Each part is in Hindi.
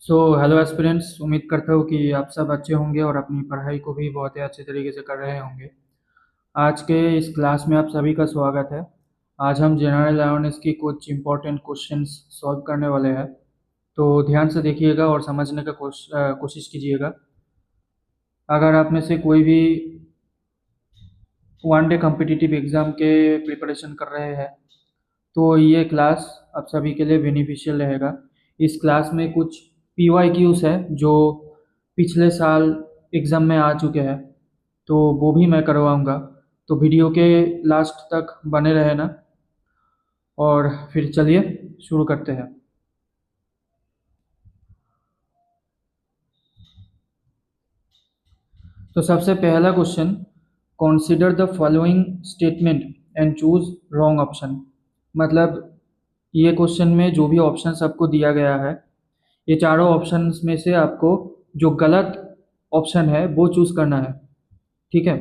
हेलो एस्पिरेंट्स, उम्मीद करता हूँ कि आप सब अच्छे होंगे और अपनी पढ़ाई को भी बहुत ही अच्छे तरीके से कर रहे होंगे। आज के इस क्लास में आप सभी का स्वागत है। आज हम जनरल अवेयरनेस की कुछ इंपॉर्टेंट क्वेश्चंस सॉल्व करने वाले हैं। तो ध्यान से देखिएगा और समझने का कोशिश कीजिएगा। अगर आप में से कोई भी वन डे कॉम्पिटिटिव एग्ज़ाम के प्रिपरेशन कर रहे हैं तो ये क्लास आप सभी के लिए बेनिफिशियल रहेगा। इस क्लास में कुछ PYQs है जो पिछले साल एग्ज़ाम में आ चुके हैं, तो वो भी मैं करवाऊँगा। तो वीडियो के लास्ट तक बने रहना और फिर चलिए शुरू करते हैं। तो सबसे पहला question, consider the following statement and choose wrong option. मतलब ये क्वेश्चन में जो भी ऑप्शंस आपको दिया गया है, ये चारों ऑप्शंस में से आपको जो गलत ऑप्शन है वो चूज करना है। ठीक है।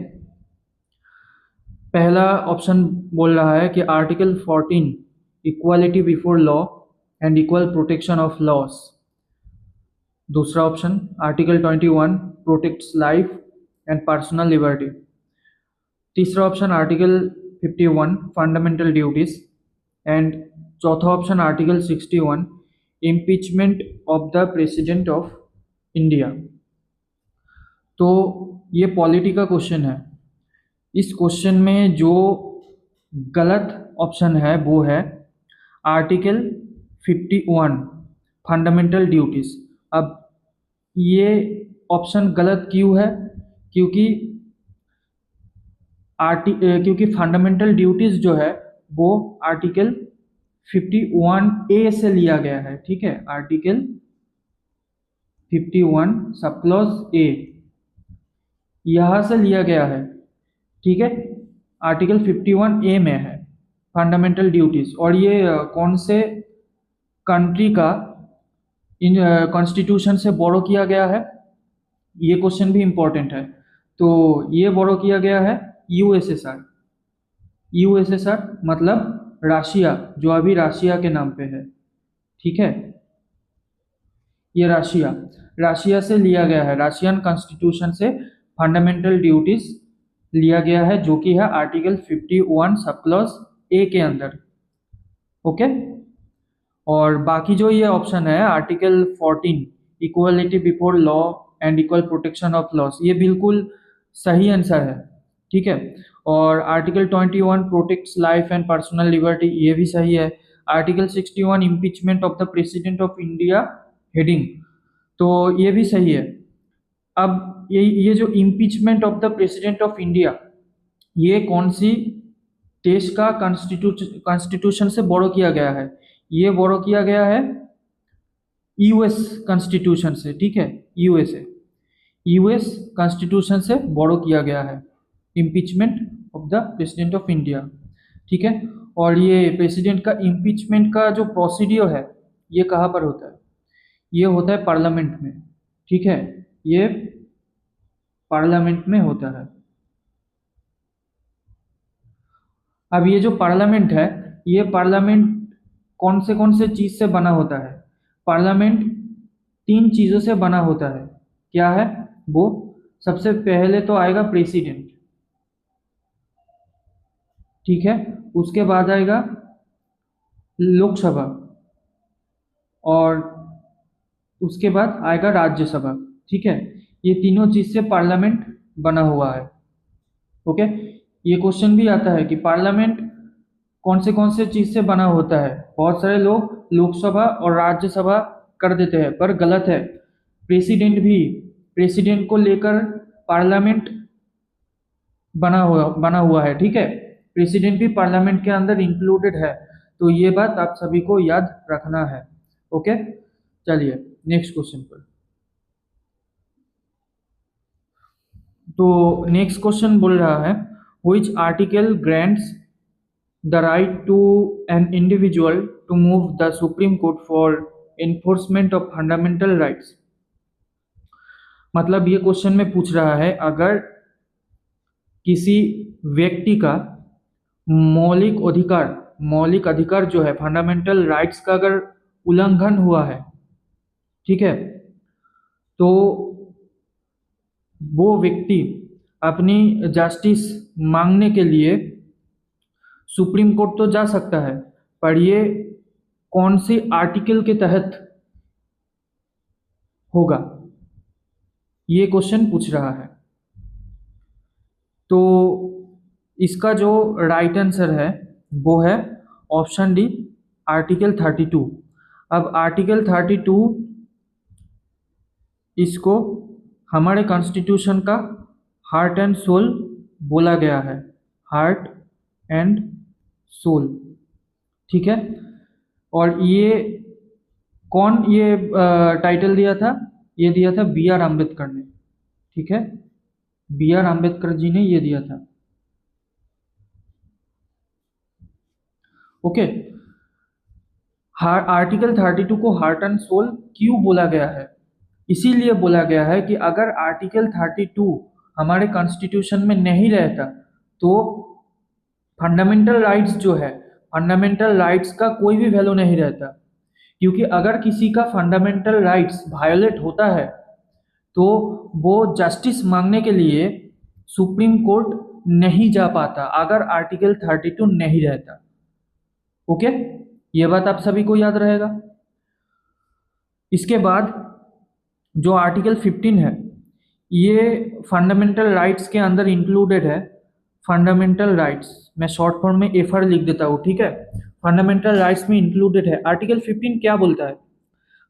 पहला ऑप्शन बोल रहा है कि article 14 equality before law and equal protection of laws. दूसरा option article 21 protects life and personal liberty. तीसरा option article 51 fundamental duties. And चौथा option article 61 impeachment of the president of India. तो ये पॉलिटी का क्वेश्चन है। इस क्वेश्चन में जो गलत ऑप्शन है वो है आर्टिकल 51 फंडामेंटल ड्यूटीज। अब ये ऑप्शन गलत क्यों है? क्योंकि क्योंकि फंडामेंटल ड्यूटीज जो है वो आर्टिकल 51A से लिया गया है। ठीक है, आर्टिकल 51 सब क्लॉज ए यहाँ से लिया गया है। ठीक है, आर्टिकल 51A में है फंडामेंटल ड्यूटीज। और ये कौन से कंट्री का इन कॉन्स्टिट्यूशन से बोरो किया गया है, ये क्वेश्चन भी इम्पोर्टेंट है। तो ये बोरो किया गया है यूएसएसआर। यूएसएसआर मतलब राशिया, जो अभी राशिया के नाम पे है। ठीक है, ये राशिया से लिया गया है। राशियन कॉन्स्टिट्यूशन से फंडामेंटल ड्यूटीज लिया गया है, जो कि है आर्टिकल 51 सब क्लॉज ए के अंदर। ओके। और बाकी जो ये ऑप्शन है article 14 equality before law and equal protection of loss, ये बिल्कुल सही आंसर है। ठीक है। और article 21 protects life and personal liberty, ये भी सही है। Article 61 impeachment of the president of India heading, तो ये भी सही है। अब ये जो impeachment of the president of India, ये कौन सी देश का कॉन्स्टिट्यूशन से बोरो किया गया है? ये बोरो किया गया है यूएस कॉन्स्टिट्यूशन से। ठीक है, यूएस कॉन्स्टिट्यूशन से बोरो किया गया है impeachment of the president of India. ठीक है। और ये प्रेसिडेंट का इम्पीचमेंट का जो प्रोसीडियर है, ये कहाँ पर होता है? ये होता है पार्लियामेंट में। ठीक है, ये पार्लियामेंट में होता है। अब ये जो पार्लियामेंट है, ये पार्लियामेंट कौन से चीज से बना होता है? पार्लियामेंट तीन चीजों से बना होता है। क्या है वो? सबसे पहले तो आएगा प्रेसिडेंट। ठीक है, उसके बाद आएगा लोकसभा और उसके बाद आएगा राज्यसभा। ठीक है, ये तीनों चीज से पार्लियामेंट बना हुआ है। ओके। ये क्वेश्चन भी आता है कि पार्लियामेंट कौन से चीज से बना होता है। बहुत सारे लोग लोकसभा और राज्यसभा कर देते हैं, पर गलत है। प्रेसिडेंट को लेकर पार्लियामेंट बना हुआ है। ठीक है, प्रेसिडेंट भी पार्लियामेंट के अंदर इंक्लूडेड है। तो ये बात आप सभी को याद रखना है। ओके, चलिए नेक्स्ट क्वेश्चन पर। तो नेक्स्ट क्वेश्चन बोल रहा है which article grants the right to an individual to move the Supreme Court for enforcement of fundamental rights। मतलब ये क्वेश्चन में पूछ रहा है, अगर किसी व्यक्ति का मौलिक अधिकार जो है फंडामेंटल राइट्स का अगर उल्लंघन हुआ है, ठीक है, तो वो व्यक्ति अपनी जस्टिस मांगने के लिए सुप्रीम कोर्ट तो जा सकता है, पर ये कौन से आर्टिकल के तहत होगा, ये क्वेश्चन पूछ रहा है। तो इसका जो राइट आंसर है वो है ऑप्शन डी, आर्टिकल 32। अब आर्टिकल 32 इसको हमारे कॉन्स्टिट्यूशन का हार्ट एंड सोल बोला गया है, हार्ट एंड सोल, ठीक है। और ये कौन ये टाइटल दिया था, ये दिया था बी आर अम्बेडकर ने, ठीक है, बी आर अम्बेडकर जी ने ये दिया था। ओके, आर्टिकल 32 को हार्ट एंड सोल क्यों बोला गया है? इसीलिए बोला गया है कि अगर आर्टिकल 32 हमारे कॉन्स्टिट्यूशन में नहीं रहता तो फंडामेंटल राइट्स जो है, फंडामेंटल राइट्स का कोई भी वैल्यू नहीं रहता। क्योंकि अगर किसी का फंडामेंटल राइट्स वायोलेट होता है तो वो जस्टिस मांगने के लिए सुप्रीम कोर्ट नहीं जा पाता अगर आर्टिकल 32 नहीं रहता। ओके, ये बात आप सभी को याद रहेगा। इसके बाद जो आर्टिकल 15 है ये फंडामेंटल राइट्स के अंदर इंक्लूडेड है। फंडामेंटल राइट्स मैं शॉर्ट फॉर्म में एफआर लिख देता हूँ, ठीक है, फंडामेंटल राइट्स में इंक्लूडेड है। आर्टिकल 15 क्या बोलता है?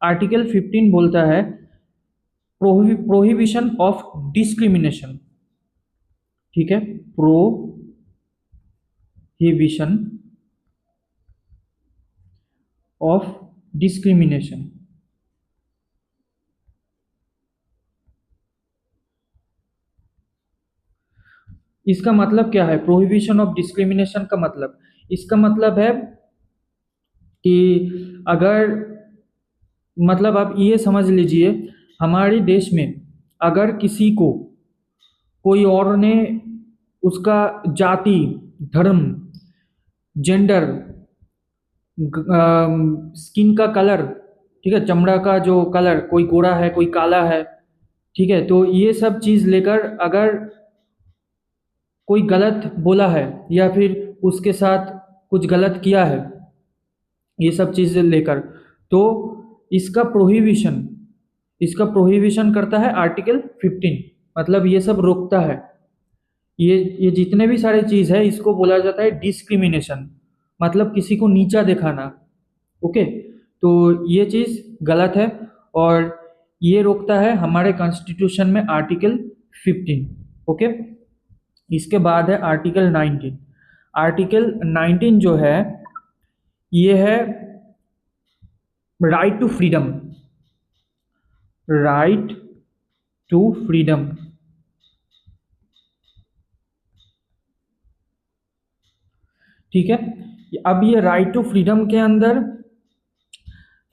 आर्टिकल 15 बोलता है प्रोहिबिशन ऑफ डिस्क्रिमिनेशन, ठीक है, प्रोहिबिशन ऑफ डिस्क्रिमिनेशन। इसका मतलब क्या है? प्रोहिबिशन ऑफ डिस्क्रिमिनेशन का मतलब, इसका मतलब है कि अगर, मतलब आप ये समझ लीजिए हमारे देश में अगर किसी को कोई और ने उसका जाति, धर्म, जेंडर, स्किन का कलर, ठीक है, चमड़ा का जो कलर, कोई गोरा है कोई काला है, ठीक है, तो ये सब चीज़ लेकर अगर कोई गलत बोला है या फिर उसके साथ कुछ गलत किया है, ये सब चीज़ें लेकर, तो इसका प्रोहिबिशन, इसका प्रोहिबिशन करता है आर्टिकल 15। मतलब ये सब रोकता है, ये जितने भी सारे चीज़ है इसको बोला जाता है डिस्क्रिमिनेशन, मतलब किसी को नीचा दिखाना। ओके, तो ये चीज़ गलत है और ये रोकता है हमारे कॉन्स्टिट्यूशन में आर्टिकल 15। ओके, इसके बाद है आर्टिकल 19। आर्टिकल 19 जो है ये है right to freedom, right to freedom, ठीक है। अब ये राइट टू फ्रीडम के अंदर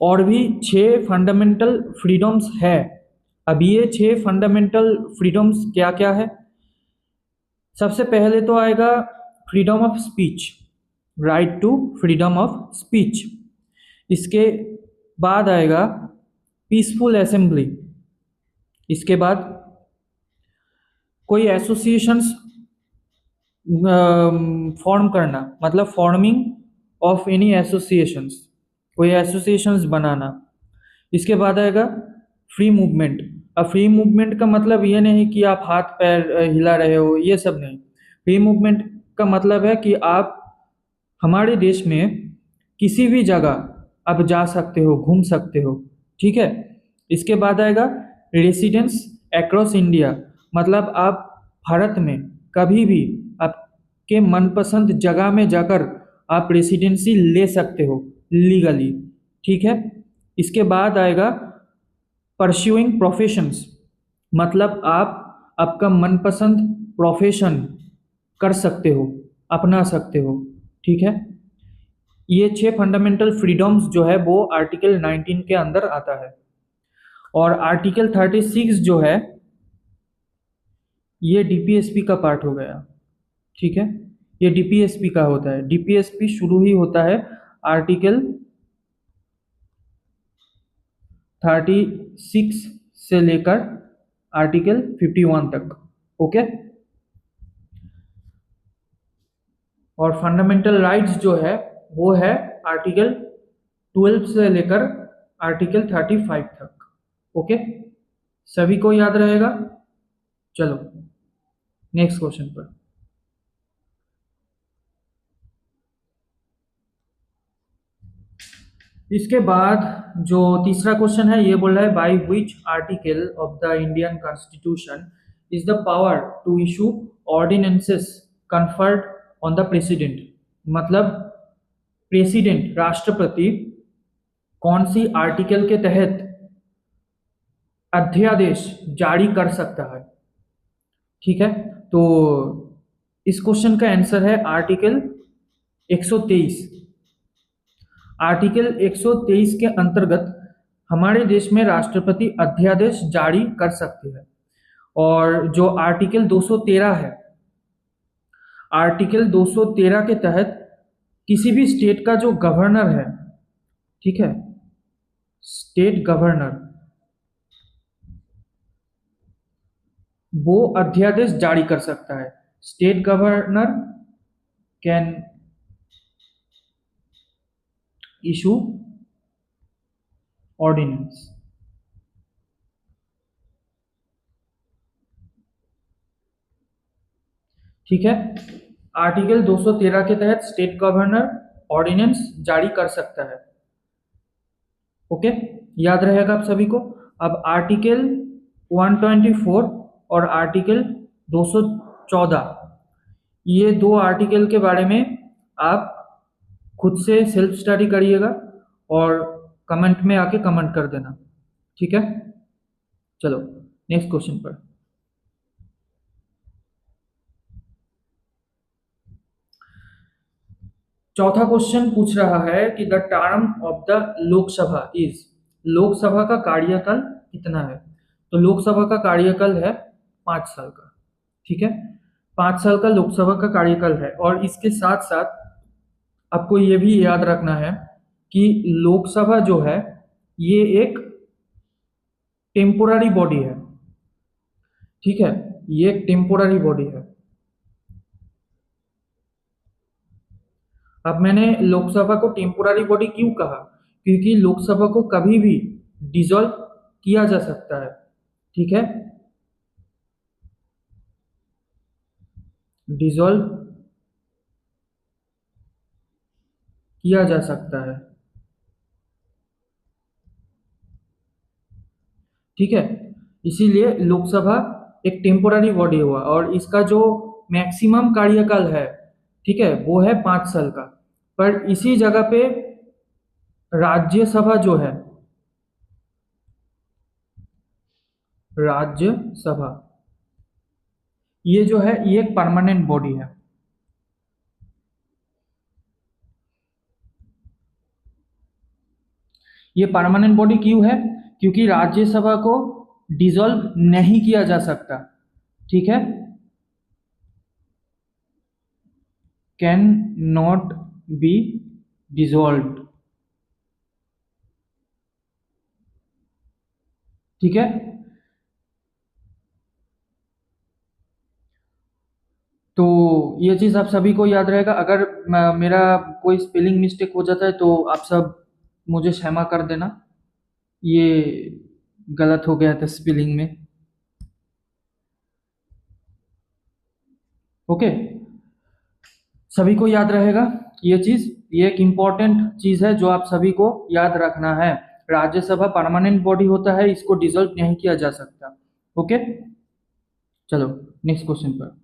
और भी 6 फंडामेंटल फ्रीडम्स है। अब ये 6 फंडामेंटल फ्रीडम्स क्या क्या है? सबसे पहले तो आएगा freedom of speech, right to freedom of speech. इसके बाद आएगा पीसफुल असेंबली। इसके बाद कोई एसोसिएशंस फॉर्म करना, मतलब फॉर्मिंग ऑफ एनी एसोसिएशंस, कोई एसोसिएशंस बनाना। इसके बाद आएगा फ्री मूवमेंट। अब फ्री मूवमेंट का मतलब ये नहीं कि आप हाथ पैर हिला रहे हो, ये सब नहीं। फ्री मूवमेंट का मतलब है कि आप हमारे देश में किसी भी जगह आप जा सकते हो, घूम सकते हो, ठीक है। इसके बाद आएगा रेसिडेंस अक्रॉस इंडिया, मतलब आप भारत में कभी भी आपके मनपसंद जगह में जाकर आप रेसिडेंसी ले सकते हो लीगली, ठीक है। इसके बाद आएगा परस्यूइंग प्रोफेशंस, मतलब आप आपका मनपसंद प्रोफेशन कर सकते हो, अपना सकते हो, ठीक है। ये 6 फंडामेंटल फ्रीडम्स जो है वो आर्टिकल 19 के अंदर आता है। और आर्टिकल 36 जो है ये डीपीएसपी का पार्ट हो गया, ठीक है। ये डीपीएसपी का होता है, डीपीएसपी शुरू ही होता है आर्टिकल 36 से लेकर आर्टिकल 51 तक। ओके, और फंडामेंटल राइट्स जो है वो है आर्टिकल 12 से लेकर आर्टिकल 35 तक। ओके, सभी को याद रहेगा। चलो नेक्स्ट क्वेश्चन पर। इसके बाद जो तीसरा क्वेश्चन है ये बोल रहा है by which article of the Indian constitution is the power to issue ordinances conferred on the president. मतलब प्रेसिडेंट राष्ट्रपति कौन सी आर्टिकल के तहत अध्यादेश जारी कर सकता है। ठीक है, तो इस क्वेश्चन का आंसर है आर्टिकल 123। आर्टिकल 123 के अंतर्गत हमारे देश में राष्ट्रपति अध्यादेश जारी कर सकते हैं। और जो आर्टिकल 213 है, आर्टिकल 213 के तहत किसी भी स्टेट का जो गवर्नर है, ठीक है, स्टेट गवर्नर, वो अध्यादेश जारी कर सकता है। State governor can issue ordinance. ठीक है, आर्टिकल 213 के तहत स्टेट गवर्नर ऑर्डिनेंस जारी कर सकता है। ओके, याद रहेगा आप सभी को। अब आर्टिकल 124 और आर्टिकल 214, ये दो आर्टिकल के बारे में आप खुद से सेल्फ स्टडी करिएगा और कमेंट में आके कमेंट कर देना। ठीक है, चलो नेक्स्ट क्वेश्चन पर। चौथा क्वेश्चन पूछ रहा है कि the term of the Lok Sabha is, Lok Sabha का कार्यकाल कितना है। तो लोकसभा का कार्यकाल है 5 साल का। ठीक है, 5 साल का लोकसभा का कार्यकाल है। और इसके साथ साथ आपको ये भी याद रखना है कि लोकसभा जो है ये एक टेम्पोररी बॉडी है। ठीक है, ये एक टेम्पोररी बॉडी है। अब मैंने लोकसभा को टेम्पोररी बॉडी क्यों कहा, क्योंकि लोकसभा को कभी भी डिसॉल्व किया जा सकता है। ठीक है, डिसॉल्व किया जा सकता है। ठीक है, इसीलिए लोकसभा एक टेम्पोररी बॉडी हुआ और इसका जो मैक्सिमम कार्यकाल है, ठीक है, वो है 5 साल का। पर इसी जगह पे राज्यसभा जो है, राज्यसभा ये जो है ये एक परमानेंट बॉडी है। ये परमानेंट बॉडी क्यों है, क्योंकि राज्यसभा को डिसॉल्व नहीं किया जा सकता। ठीक है, कैन नॉट बी डिसॉल्व्ड। ठीक है, तो ये चीज आप सभी को याद रहेगा। अगर मेरा कोई स्पेलिंग मिस्टेक हो जाता है तो आप सब मुझे क्षमा कर देना, ये गलत हो गया था स्पेलिंग में। ओके, सभी को याद रहेगा ये चीज, ये एक इम्पॉर्टेंट चीज है जो आप सभी को याद रखना है। राज्यसभा परमानेंट बॉडी होता है, इसको डिसॉल्व नहीं किया जा सकता। ओके, चलो नेक्स्ट क्वेश्चन पर।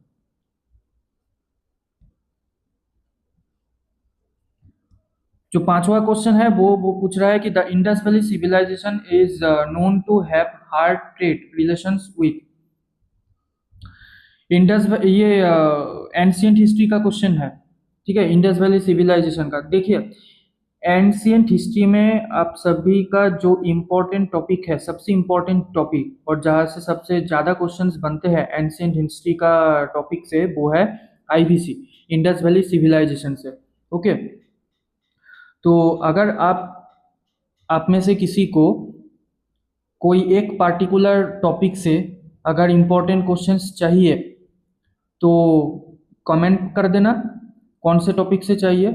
जो पांचवा क्वेश्चन है वो पूछ रहा है कि the Indus valley civilisation is known to have hard trade relations with. Indus, ये एंशियंट हिस्ट्री का क्वेश्चन है। ठीक है, इंडस वैली सिविलाइजेशन का देखिए, एंशियंट हिस्ट्री में आप सभी का जो इम्पोर्टेंट टॉपिक है, सबसे इम्पोर्टेंट टॉपिक और जहाँ से सबसे ज़्यादा क्वेश्चंस बनते हैं एंशियंट हिस्ट्री का टॉपिक से, वो है आईवीसी, इंडस वैली सिविलाइजेशन से। ओके, तो अगर आप में से किसी को कोई एक पार्टिकुलर टॉपिक से अगर इम्पोर्टेंट क्वेश्चंस चाहिए तो कमेंट कर देना कौन से टॉपिक से चाहिए,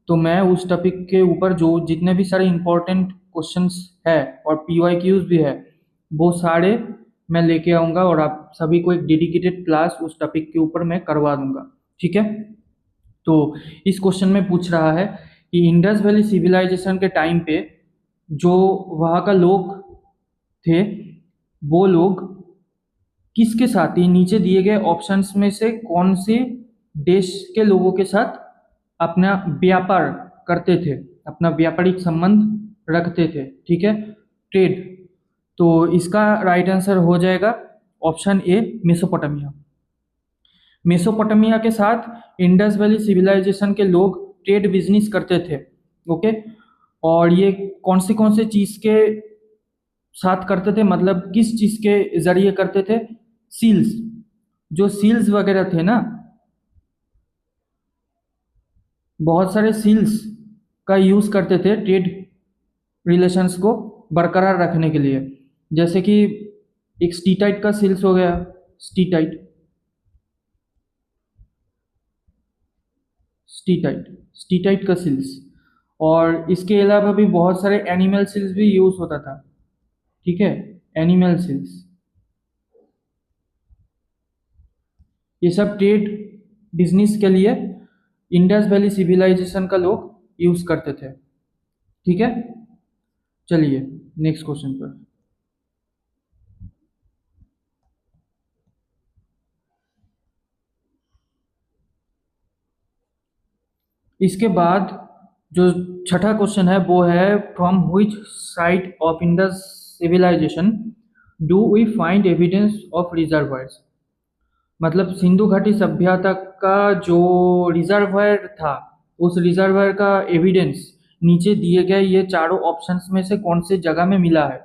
तो मैं उस टॉपिक के ऊपर जो जितने भी सारे इम्पोर्टेंट क्वेश्चंस है और पीवाईक्यूज भी है वो सारे मैं लेके आऊँगा और आप सभी को एक डेडिकेटेड क्लास उस टॉपिक के ऊपर मैं करवा दूंगा। ठीक है। तो इस क्वेश्चन में पूछ रहा है कि इंडस वैली सिविलाइजेशन के टाइम पे जो वहाँ का लोग थे वो लोग किसके साथ, ये नीचे दिए गए ऑप्शंस में से कौन से देश के लोगों के साथ अपना व्यापार करते थे, अपना व्यापारिक संबंध रखते थे। ठीक है, ट्रेड। तो इसका राइट आंसर हो जाएगा ऑप्शन ए, मेसोपोटामिया। मेसोपोटामिया के साथ इंडस वैली सिविलाइजेशन के लोग ट्रेड बिजनेस करते थे। ओके, और ये कौन से चीज के साथ करते थे, मतलब किस चीज के जरिए करते थे? सील्स, जो सील्स वगैरह थे ना, बहुत सारे सील्स का यूज करते थे ट्रेड रिलेशंस को बरकरार रखने के लिए। जैसे कि एक स्टीटाइट का सील्स हो गया, स्टीटाइट, स्टीटाइट, स्टीटाइट का सील्स। और इसके अलावा भी बहुत सारे एनिमल सील्स भी यूज होता था। ठीक है, एनिमल सील्स, ये सब ट्रेड बिजनेस के लिए इंडस वैली सिविलाइजेशन का लोग यूज करते थे। ठीक है, चलिए नेक्स्ट क्वेश्चन पर। इसके बाद जो छठा क्वेश्चन है वो है, from which site of Indus civilisation do we find evidence of reservoirs. मतलब सिंधु घाटी सभ्यता का जो रिजर्वायर था, उस रिजर्वायर का एविडेंस नीचे दिए गए ये चारों ऑप्शंस में से कौन से जगह में मिला है।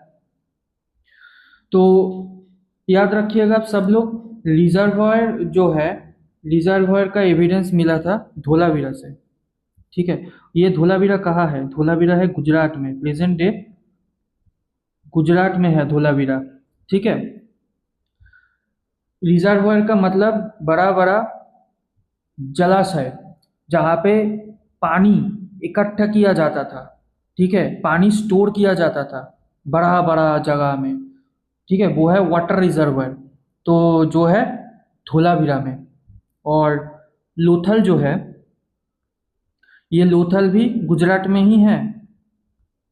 तो याद रखिएगा आप सब लोग, रिजर्वायर जो है, रिजर्वायर का एविडेंस मिला था धोलावीरा से। ठीक है, ये धोलावीरा कहाँ है? धोलावीरा है गुजरात में, प्रेजेंट डे गुजरात में है धोलावीरा। ठीक है, रिजर्वायर का मतलब बड़ा बड़ा जलाशय जहाँ पे पानी इकट्ठा किया जाता था। ठीक है, पानी स्टोर किया जाता था बड़ा बड़ा जगह में। ठीक है, वो है वाटर रिजर्वायर, तो जो है धोलावीरा में। और लोथल जो है, ये लोथल भी गुजरात में ही है।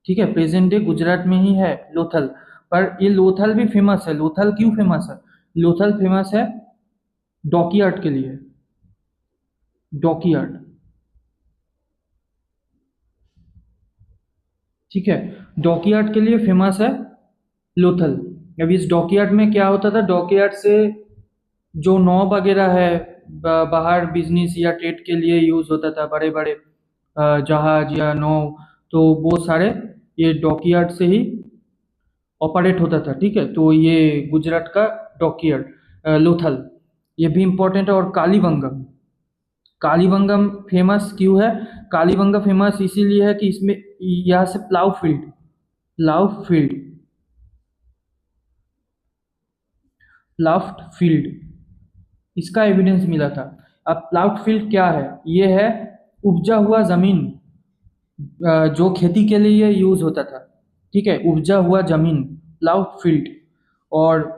ठीक है, प्रेजेंट डे गुजरात में ही है लोथल। पर ये लोथल भी फेमस है। लोथल क्यों फेमस है? लोथल फेमस है डॉकयार्ड के लिए, डॉकयार्ड। ठीक है, डॉकयार्ड के लिए फेमस है लोथल। अब इस डॉकयार्ड में क्या होता था? डॉकयार्ड से जो नौ वगैरह है बाहर बिजनेस या ट्रेड के लिए यूज होता था, बड़े बड़े जहाज या नौ, तो वो सारे ये डॉकयार्ड से ही ऑपरेट होता था। ठीक है, तो ये गुजरात का डॉकयार्ड लोथल, ये भी इम्पोर्टेंट है। और कालीबंगम, कालीबंगम फेमस क्यों है? कालीबंगम फेमस इसीलिए है कि इसमें यहाँ से plough field, plough field, ploughed field, इसका एविडेंस मिला था। अब प्लाफ्ट फील्ड क्या है? ये है उपजा हुआ जमीन, जो खेती के लिए यूज होता था। ठीक है, उपजा हुआ जमीन, प्लाफ्ट फील्ड। और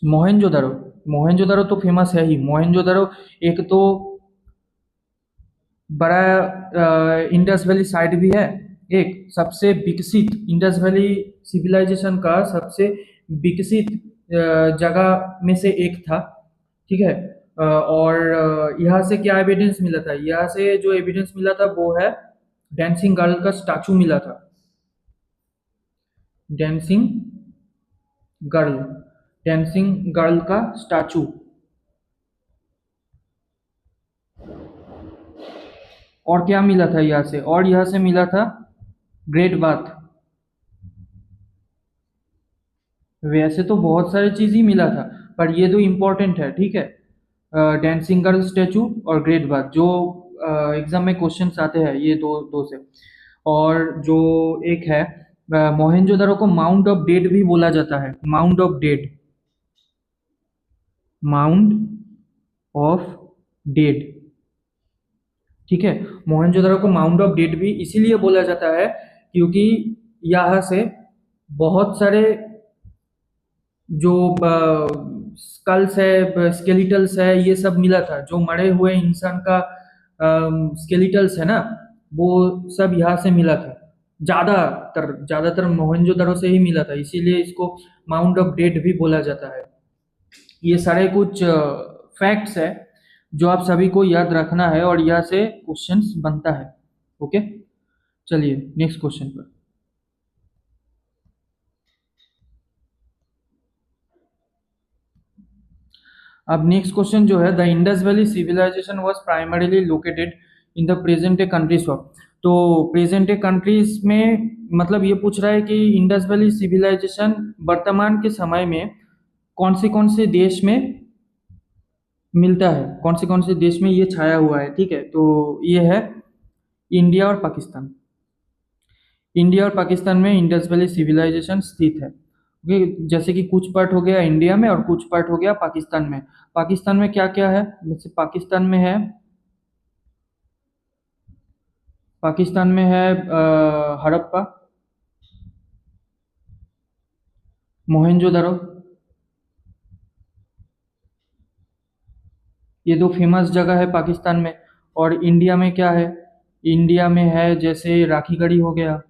मोहनजोदड़ो, मोहनजोदड़ो तो फेमस है ही। मोहनजोदड़ो एक तो बड़ा इंडस वैली साइट भी है, एक सबसे विकसित इंडस वैली सिविलाइजेशन का सबसे विकसित जगह में से एक था। ठीक है, और यहाँ से क्या एविडेंस मिला था? यहाँ से जो एविडेंस मिला था वो है डांसिंग गर्ल का स्टैचू मिला था, डांसिंग गर्ल, डांसिंग गर्ल का स्टैचू। और क्या मिला था यहाँ से? और यहाँ से मिला था ग्रेट बाथ। वैसे तो बहुत सारी चीज ही मिला था, पर ये दो इम्पोर्टेंट है। ठीक है, डांसिंग गर्ल स्टैचू और ग्रेट बाथ, जो एग्जाम में क्वेश्चंस आते हैं ये दो दो से। और जो एक है मोहनजोदड़ो को माउंट ऑफ डेड भी बोला जाता है, mount of dead, mount of dead. ठीक है, मोहनजोदड़ो को माउंट ऑफ डेड भी इसीलिए बोला जाता है क्योंकि यहाँ से बहुत सारे जो स्कल्स है, स्केलिटल्स है, ये सब मिला था। जो मरे हुए इंसान का स्केलिटल्स है ना, वो सब यहाँ से मिला था। ज्यादातर मोहनजोदड़ो से ही मिला था, इसीलिए इसको माउंट ऑफ डेड भी बोला जाता है। ये सारे कुछ फैक्ट्स है जो आप सभी को याद रखना है और यहाँ से क्वेश्चंस बनता है। ओके, चलिए नेक्स्ट क्वेश्चन पर। अब नेक्स्ट क्वेश्चन जो है, the Indus valley civilisation was primarily located in the present day countries of. तो प्रेजेंट डे कंट्रीज में मतलब ये पूछ रहा है कि इंडस वैली सिविलाइजेशन वर्तमान के समय में कौन से देश में मिलता है, कौन से देश में ये छाया हुआ है। ठीक है, तो ये है इंडिया और पाकिस्तान। इंडिया और पाकिस्तान में इंडस वैली सिविलाइजेशन स्थित है। ओके, जैसे कि कुछ पार्ट हो गया इंडिया में और कुछ पार्ट हो गया पाकिस्तान में। पाकिस्तान में क्या क्या है, जैसे पाकिस्तान में है हड़प्पा, मोहनजोदड़ो, ये दो फेमस जगह है पाकिस्तान में। और इंडिया में क्या है, इंडिया में है जैसे राखी गढ़ी हो गया,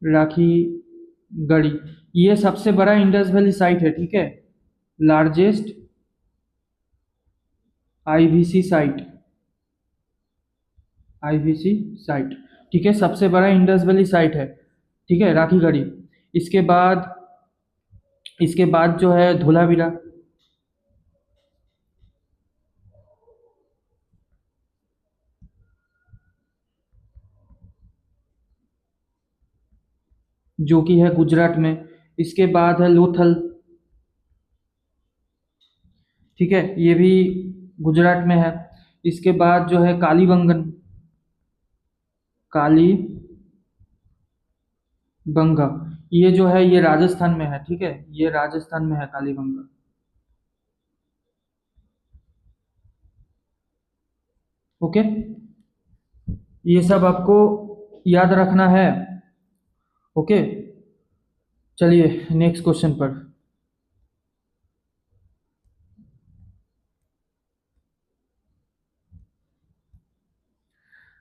राखी गढ़ी, ये सबसे बड़ा इंडस वैली साइट है। ठीक है, largest IVC site, IVC site. ठीक है, सबसे बड़ा इंडस वैली साइट है। ठीक है, राखी गढ़ी। इसके बाद जो है धोलावीरा, जो कि है गुजरात में। इसके बाद है लोथल। ठीक है, ये भी गुजरात में है। इसके बाद जो है कालीबंगन, कालीबंगा, ये जो है ये राजस्थान में है। ठीक है, ये राजस्थान में है कालीबंगा। ओके, ये सब आपको याद रखना है। ओके, चलिए नेक्स्ट क्वेश्चन पर।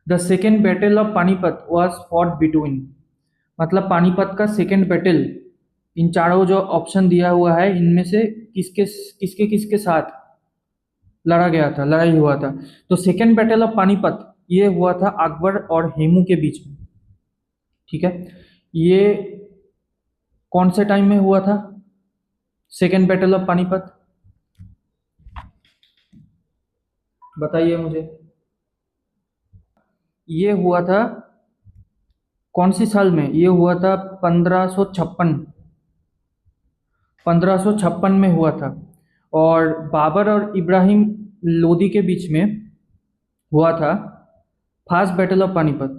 The second battle of Panipat was fought between, मतलब पानीपत का सेकेंड बैटल, इन चारों जो ऑप्शन दिया हुआ है इनमें से किसके साथ लड़ा गया था, लड़ाई हुआ था। तो सेकेंड बैटल ऑफ पानीपत ये हुआ था अकबर और हेमू के बीच में। ठीक है, ये कौन से टाइम में हुआ था सेकेंड बैटल ऑफ पानीपत, बताइए मुझे। ये हुआ था कौन सी साल में, ये हुआ था 1556, 1556 में हुआ था। और बाबर और इब्राहिम लोदी के बीच में हुआ था first battle of Panipat,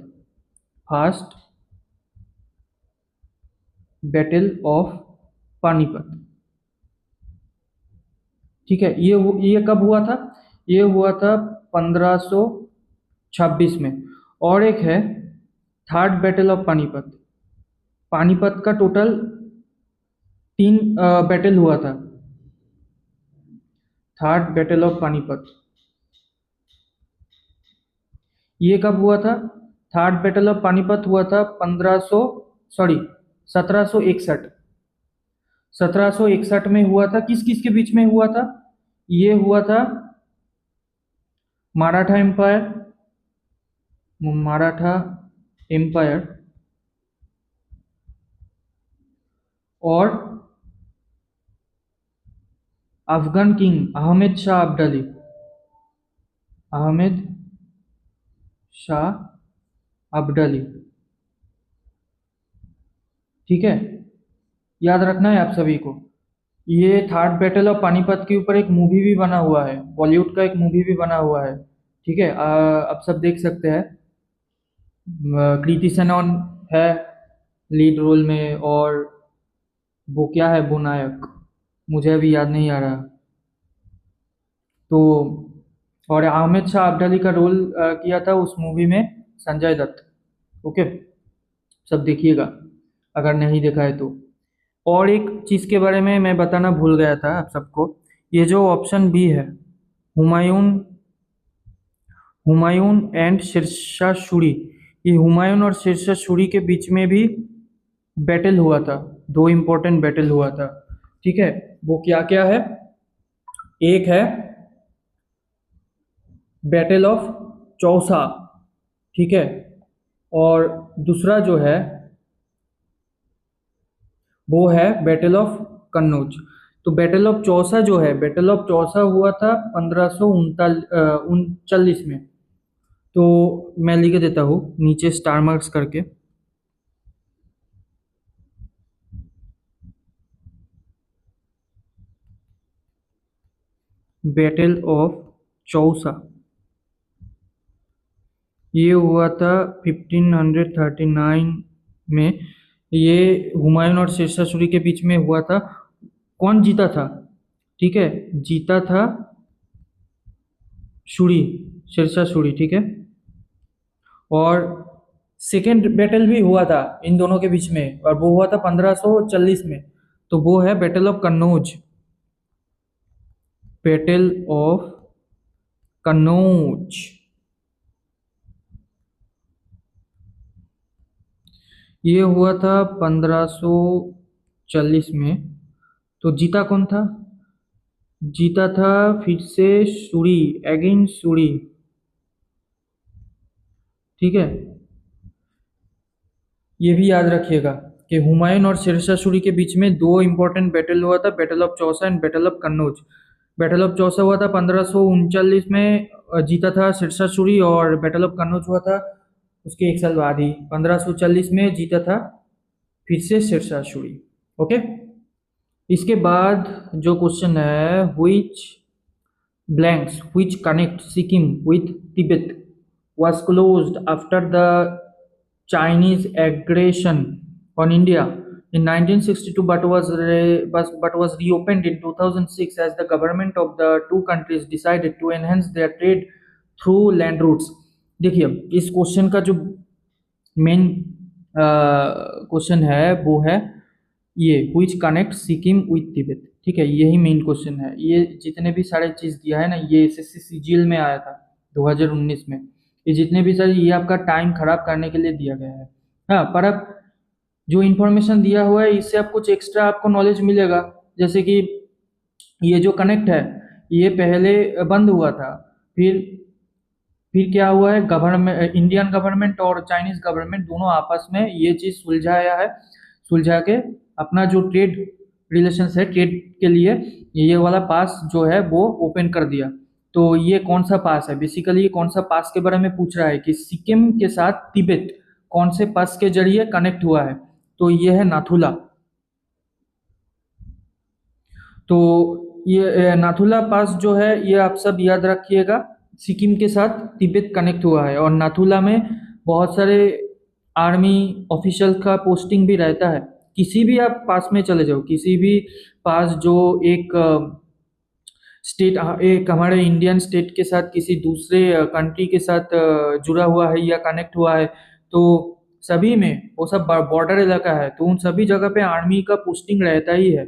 first battle of Panipat. ठीक है, ये कब हुआ था, ये हुआ था 1526 में। और एक है third battle of Panipat. Panipat का टोटल 3 बैटल हुआ था। थर्ड बैटल ऑफ पानीपत ये कब हुआ था, थर्ड बैटल ऑफ पानीपत हुआ था 1500 सॉरी 1761, 1761 में हुआ था। किस किस के बीच में हुआ था, ये हुआ था मराठा एम्पायर, मराठा एम्पायर और अफगान किंग अहमद शाह अब्दाली, अहमद शाह अब्दाली। ठीक है, याद रखना है आप सभी को। ये थर्ड बैटल ऑफ पानीपत के ऊपर एक मूवी भी बना हुआ है, बॉलीवुड का एक मूवी भी बना हुआ है। ठीक है, आप सब देख सकते हैं। कृति सेनन है लीड रोल में, और वो क्या है वो नायक, मुझे अभी याद नहीं आ रहा। तो और आमिर शाह अब्दाली का रोल किया था उस मूवी में संजय दत्त। ओके, सब देखिएगा अगर नहीं देखा है तो। और एक चीज़ के बारे में मैं बताना भूल गया था आप सबको, ये जो ऑप्शन बी है, हुमायूं, हुमायूं एंड शेरशाह सूरी, ये हुमायूं और शेरशाह सूरी के बीच में भी बैटल हुआ था, दो इम्पोर्टेंट बैटल हुआ था। ठीक है, वो क्या क्या है, एक है बैटल ऑफ चौसा, ठीक है, और दूसरा जो है वो है बैटल ऑफ कन्नौज। तो बैटल ऑफ चौसा जो है, बैटल ऑफ चौसा हुआ था 1539 में। तो मैं लिख देता हूँ नीचे स्टार मार्क्स करके, बैटल ऑफ चौसा ये हुआ था 1539 में। ये हुमायूं और शेरशाह सूरी के बीच में हुआ था। कौन जीता था? ठीक है, जीता था सूरी, शेरशाह सूरी, ठीक है। और सेकेंड बैटल भी हुआ था इन दोनों के बीच में, और वो हुआ था 1540 में। तो वो है battle of Kannauj, battle of Kannauj. ये हुआ था 1540 में। तो जीता कौन था? जीता था फिर से सूरी, अगेन सूरी, ठीक है। ये भी याद रखिएगा कि हुमायूं और शेरशाह सूरी के बीच में दो इंपॉर्टेंट बैटल हुआ था, battle of Chausa and battle of Kannauj. Battle of Chausa हुआ था 1539 में, जीता था शेरशाह सूरी, और बैटल ऑफ कन्नौज हुआ था उसके एक साल बाद ही 1540 में जीता था फिर से शेरशाह सूरी। ओके, इसके बाद जो क्वेश्चन है, which blanks which connect Sikkim with Tibet was closed after the Chinese aggression on India in 1962, but was reopened in 2006 as the government of the two countries decided to enhance their trade through land routes। देखिए, इस क्वेश्चन का जो मेन क्वेश्चन है वो है ये, which connect Sikkim with Tibet, ठीक है, यही मेन क्वेश्चन है। ये जितने भी सारे चीज़ दिया है ना, ये एसएससी सीजीएल में आया था 2019 में। ये जितने भी सारे, ये आपका टाइम खराब करने के लिए दिया गया है। हाँ, पर अब जो इन्फॉर्मेशन दिया हुआ है इससे आप कुछ एक्स्ट्रा आपको नॉलेज मिलेगा। जैसे कि ये जो कनेक्ट है, ये पहले बंद हुआ था, फिर फिर क्या हुआ है, गवर्नमेंट, इंडियन गवर्नमेंट और चाइनीज गवर्नमेंट दोनों आपस में ये चीज़ सुलझाया है, सुलझा के अपना जो ट्रेड रिलेशंस है, ट्रेड के लिए ये वाला पास जो है वो ओपन कर दिया। तो ये कौन सा पास है, बेसिकली ये कौन सा पास के बारे में पूछ रहा है कि सिक्किम के साथ तिब्बत कौन से पास के जरिए कनेक्ट हुआ है। तो ये है नाथुला। तो ये नाथुला पास जो है, ये आप सब याद रखिएगा, सिक्किम के साथ तिब्बत कनेक्ट हुआ है। और नाथुला में बहुत सारे आर्मी ऑफिशियल का पोस्टिंग भी रहता है। किसी भी आप पास में चले जाओ, किसी भी पास जो एक स्टेट, एक हमारे इंडियन स्टेट के साथ किसी दूसरे कंट्री के साथ जुड़ा हुआ है या कनेक्ट हुआ है, तो सभी में वो सब बॉर्डर इलाका है, तो उन सभी जगह पे आर्मी का पोस्टिंग रहता ही है।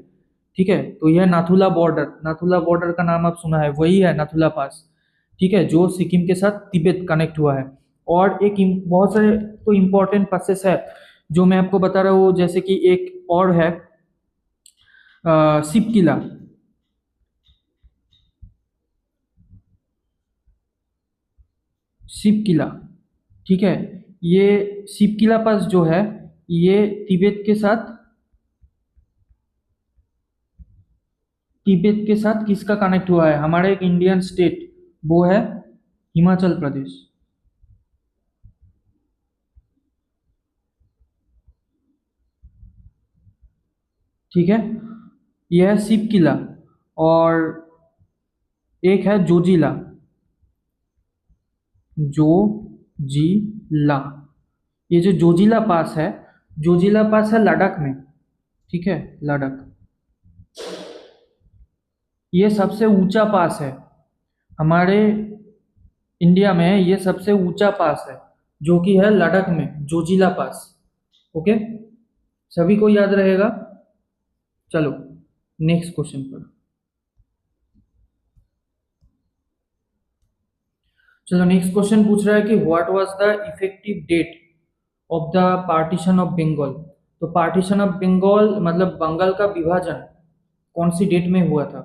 ठीक है, तो यह नाथुला बॉर्डर, नाथुला बॉर्डर का नाम आप सुना है, वही है नाथुला पास, ठीक है, जो सिक्किम के साथ तिब्बत कनेक्ट हुआ है। और एक बहुत सारे तो इम्पोर्टेंट पासेस है जो मैं आपको बता रहा हूँ, जैसे कि एक और है सिप किला। सिप किला, ठीक है, ये सिप किला पास जो है, ये तिब्बत के साथ किसका कनेक्ट हुआ है, हमारे एक इंडियन स्टेट, वो है हिमाचल प्रदेश। ठीक है, यह है सिप किला। और एक है जोजिला, जोजिला, ये जो जोजिला पास है, जोजिला पास है लद्दाख में, ठीक है, लद्दाख। ये सबसे ऊंचा पास है हमारे इंडिया में, ये सबसे ऊंचा पास है जो कि है लद्दाख में, जोजिला पास। ओके, सभी को याद रहेगा। चलो नेक्स्ट क्वेश्चन पर। चलो नेक्स्ट क्वेश्चन पूछ रहा है कि what was the effective date of the partition of Bengal. तो पार्टीशन ऑफ बंगाल मतलब बंगाल का विभाजन कौन सी डेट में हुआ था।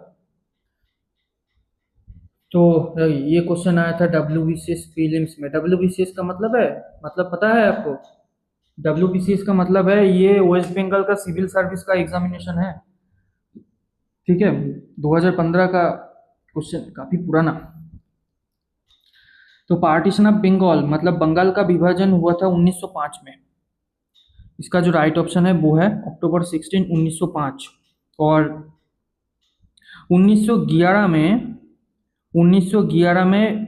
तो ये क्वेश्चन आया था WBCS प्रीलिम्स में। WBCS का मतलब है, मतलब पता है आपको? WBCS का मतलब है ये वेस्ट बंगाल का सिविल सर्विस का एग्जामिनेशन है, ठीक है, 2015 का क्वेश्चन, काफी पुराना। तो पार्टीशन ऑफ बंगाल मतलब बंगाल का विभाजन हुआ था 1905 में। इसका जो राइट ऑप्शन है वो है अक्टूबर 16, 1905। और 1911 में 1911 में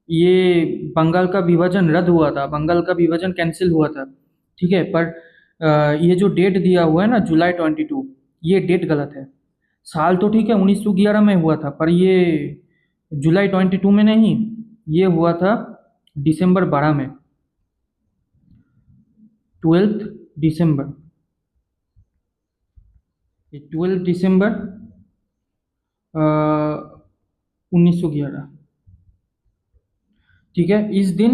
ये बंगाल का विभाजन रद्द हुआ था, बंगाल का विभाजन कैंसिल हुआ था, ठीक है। पर ये जो डेट दिया हुआ है ना, जुलाई 22, ये डेट गलत है। साल तो ठीक है 1911 में हुआ था, पर ये जुलाई 22 में नहीं, ये हुआ था दिसंबर 12 में, 12 दिसंबर, ये 12 दिसंबर 1911, ठीक है। इस दिन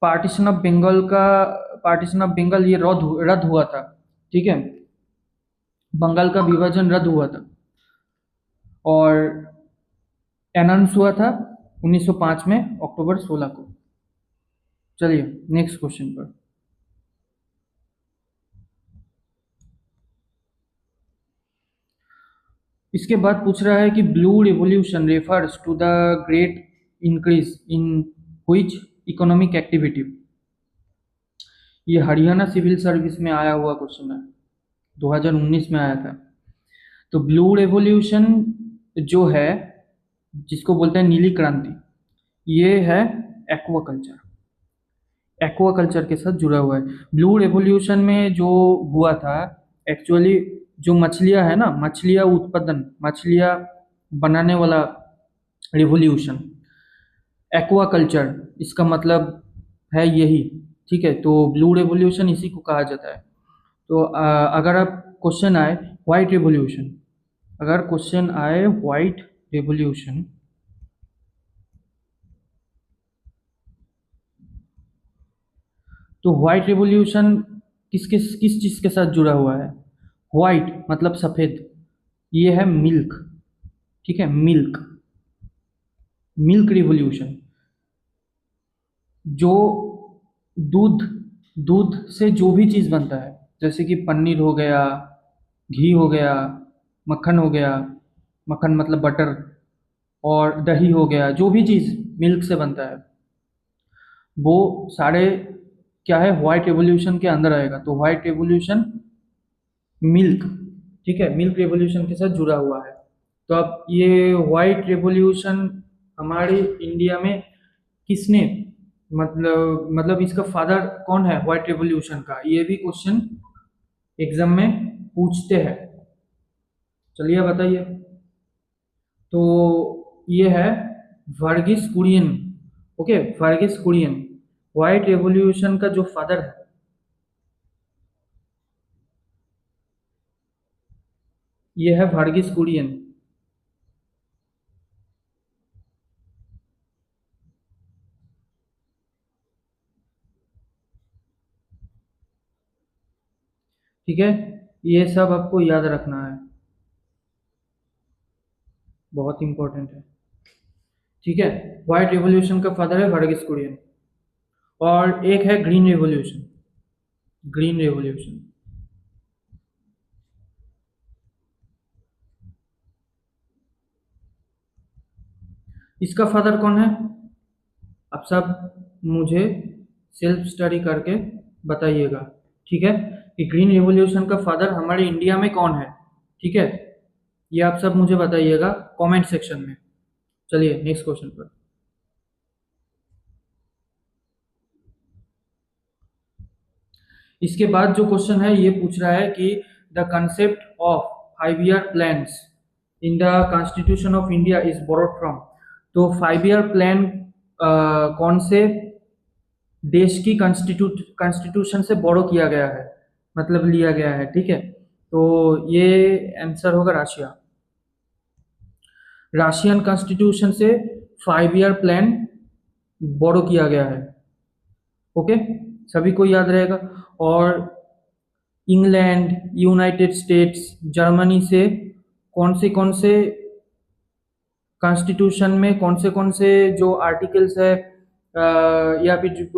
पार्टीशन ऑफ बंगाल का, पार्टीशन ऑफ बंगाल ये रद्द हुआ था, ठीक है, बंगाल का विभाजन रद्द हुआ था और अनाउंस हुआ था 1905 में अक्टूबर 16 को। चलिए नेक्स्ट क्वेश्चन पर। इसके बाद पूछ रहा है कि blue revolution refers to the great increase in which economic activity. ये हरियाणा सिविल सर्विस में आया हुआ क्वेश्चन है, 2019 में आया था। तो ब्लू रेवोल्यूशन जो है, जिसको बोलते हैं नीली क्रांति, ये है एक्वाकल्चर, एक्वाकल्चर के साथ जुड़ा हुआ है। ब्लू रेवोल्यूशन में जो हुआ था एक्चुअली, जो मछलियां है ना, मछलियां उत्पादन, मछलियां बनाने वाला रेवोल्यूशन, एक्वाकल्चर, इसका मतलब है यही, ठीक है। तो ब्लू रेवोल्यूशन इसी को कहा जाता है। तो अगर आप क्वेश्चन आए व्हाइट रेवोल्यूशन, अगर क्वेश्चन आए व्हाइट रेवोल्यूशन, तो व्हाइट रेवोल्यूशन किस चीज के साथ जुड़ा हुआ है? व्हाइट मतलब सफेद, ये है मिल्क, ठीक है, मिल्क, मिल्क रिवोल्यूशन। जो दूध, दूध से जो भी चीज़ बनता है, जैसे कि पनीर हो गया, घी हो गया, मक्खन हो गया, मक्खन मतलब बटर, और दही हो गया, जो भी चीज़ मिल्क से बनता है वो सारे क्या है, व्हाइट रेवोल्यूशन के अंदर आएगा। तो व्हाइट रेवोल्यूशन मिल्क, ठीक है, मिल्क रेवोल्यूशन के साथ जुड़ा हुआ है। तो अब ये व्हाइट रेवोल्यूशन हमारे इंडिया में किसने, मतलब इसका फादर कौन है व्हाइट रेवोल्यूशन का, ये भी क्वेश्चन एग्जाम में पूछते हैं। चलिए बताइए। तो ये है Verghese Kurien, okay, Verghese Kurien, white revolution का जो फादर है, ये है वर्गीस कुरियन। ठीक है, ये सब आपको याद रखना है, बहुत इंपॉर्टेंट है, ठीक है। व्हाइट रेवोल्यूशन का फादर है वर्गीस कुरियन। और एक है ग्रीन रेवोल्यूशन, ग्रीन रेवोल्यूशन, इसका फादर कौन है? आप सब मुझे सेल्फ स्टडी करके बताइएगा, ठीक है, कि ग्रीन रेवोल्यूशन का फादर हमारे इंडिया में कौन है, ठीक है। ये आप सब मुझे बताइएगा कमेंट सेक्शन में। चलिए नेक्स्ट क्वेश्चन पर। इसके बाद जो क्वेश्चन है ये पूछ रहा है कि the concept of 5 year plans in the constitution of India is borrowed from. तो 5 ईयर प्लान कौन से देश की कॉन्स्टिट्यूशन से बोरो किया गया है, मतलब लिया गया है, ठीक है। तो ये आंसर होगा राशिया। राशियन कॉन्स्टिट्यूशन से 5 ईयर प्लान बोरो किया गया है। ओके, सभी को याद रहेगा। और इंग्लैंड, यूनाइटेड स्टेट्स, जर्मनी से कौन से कॉन्स्टिट्यूशन में कौन से जो आर्टिकल्स है या फिर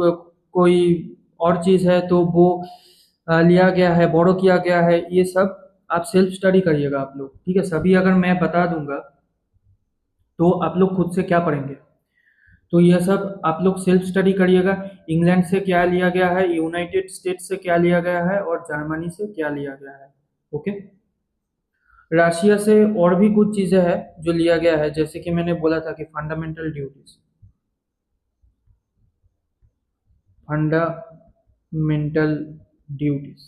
कोई और चीज़ है तो वो लिया गया है, बोरो किया गया है, ये सब आप सेल्फ स्टडी करिएगा आप लोग, ठीक है। सभी अगर मैं बता दूंगा तो आप लोग खुद से क्या पढ़ेंगे, तो यह सब आप लोग सेल्फ स्टडी करिएगा। इंग्लैंड से क्या लिया गया है, यूनाइटेड स्टेट्स से क्या लिया गया है और जर्मनी से क्या लिया गया है। ओके, राशिया से और भी कुछ चीज़ें हैं जो लिया गया है, जैसे कि मैंने बोला था कि फंडामेंटल ड्यूटीज